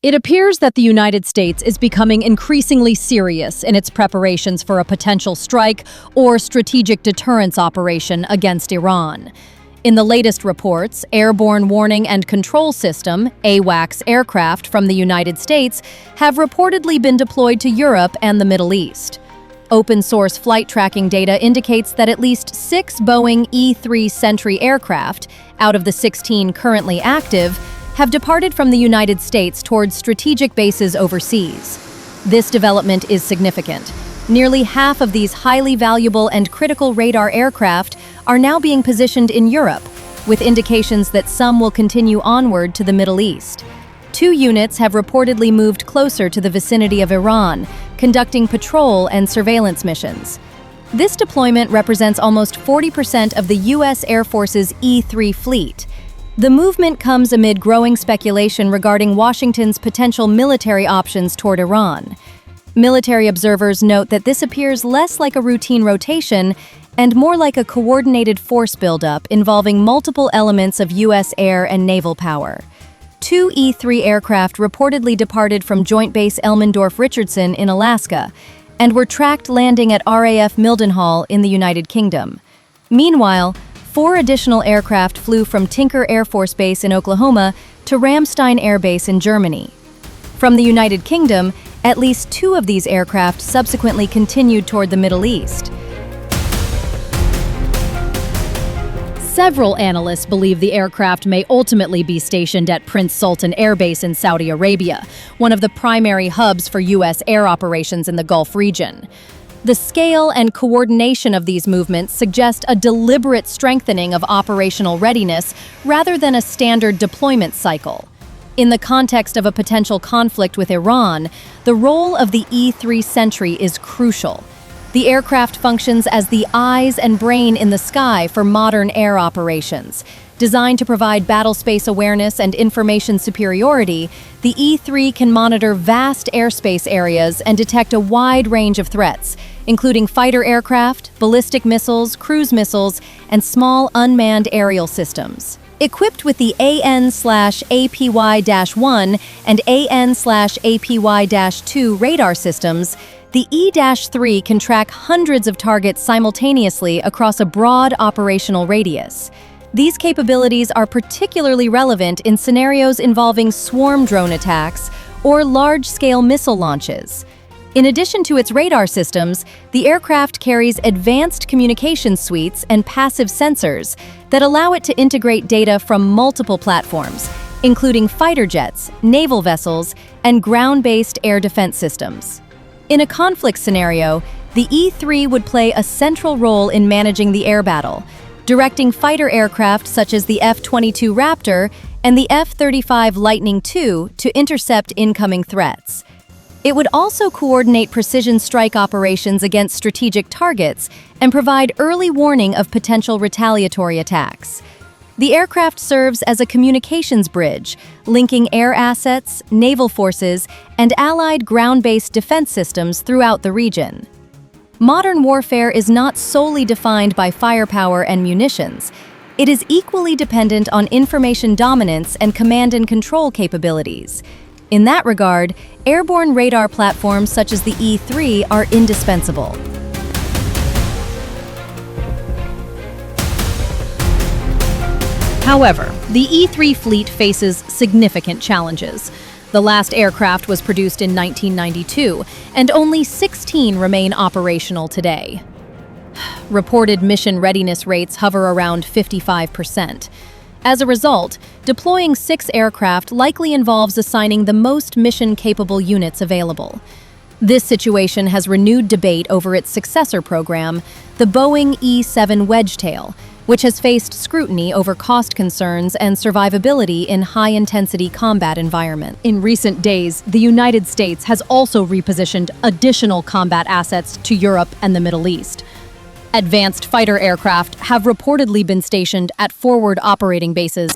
It appears that the United States is becoming increasingly serious in its preparations for a potential strike or strategic deterrence operation against Iran. In the latest reports, Airborne Warning and Control System (AWACS) aircraft from the United States have reportedly been deployed to Europe and the Middle East. Open-source flight tracking data indicates that at least 6 Boeing E-3 Sentry aircraft, out of the 16 currently active, have departed from the United States towards strategic bases overseas. This development is significant. Nearly half of these highly valuable and critical radar aircraft are now being positioned in Europe, with indications that some will continue onward to the Middle East. 2 units have reportedly moved closer to the vicinity of Iran, conducting patrol and surveillance missions. This deployment represents almost 40% of the U.S. Air Force's E-3 fleet. The movement comes amid growing speculation regarding Washington's potential military options toward Iran. Military observers note that this appears less like a routine rotation and more like a coordinated force buildup involving multiple elements of U.S. air and naval power. 2 E-3 aircraft reportedly departed from Joint Base Elmendorf-Richardson in Alaska and were tracked landing at RAF Mildenhall in the United Kingdom. Meanwhile, 4 additional aircraft flew from Tinker Air Force Base in Oklahoma to Ramstein Air Base in Germany. From the United Kingdom, at least 2 of these aircraft subsequently continued toward the Middle East. Several analysts believe the aircraft may ultimately be stationed at Prince Sultan Air Base in Saudi Arabia, one of the primary hubs for U.S. air operations in the Gulf region. The scale and coordination of these movements suggest a deliberate strengthening of operational readiness rather than a standard deployment cycle. In the context of a potential conflict with Iran, the role of the E-3 Sentry is crucial. The aircraft functions as the eyes and brain in the sky for modern air operations. Designed to provide battlespace awareness and information superiority, the E-3 can monitor vast airspace areas and detect a wide range of threats, including fighter aircraft, ballistic missiles, cruise missiles, and small unmanned aerial systems. Equipped with the AN/APY-1 and AN/APY-2 radar systems, the E-3 can track hundreds of targets simultaneously across a broad operational radius. These capabilities are particularly relevant in scenarios involving swarm drone attacks or large-scale missile launches. In addition to its radar systems, the aircraft carries advanced communication suites and passive sensors that allow it to integrate data from multiple platforms, including fighter jets, naval vessels, and ground-based air defense systems. In a conflict scenario, the E-3 would play a central role in managing the air battle, directing fighter aircraft such as the F-22 Raptor and the F-35 Lightning II to intercept incoming threats. It would also coordinate precision strike operations against strategic targets and provide early warning of potential retaliatory attacks. The aircraft serves as a communications bridge, linking air assets, naval forces, and allied ground-based defense systems throughout the region. Modern warfare is not solely defined by firepower and munitions. It is equally dependent on information dominance and command and control capabilities. In that regard, airborne radar platforms such as the E-3 are indispensable. However, the E-3 fleet faces significant challenges. The last aircraft was produced in 1992, and only 16 remain operational today. Reported mission readiness rates hover around 55%. As a result, deploying 6 aircraft likely involves assigning the most mission-capable units available. This situation has renewed debate over its successor program, the Boeing E-7 Wedgetail, which has faced scrutiny over cost concerns and survivability in high-intensity combat environments. In recent days, the United States has also repositioned additional combat assets to Europe and the Middle East. Advanced fighter aircraft have reportedly been stationed at forward operating bases.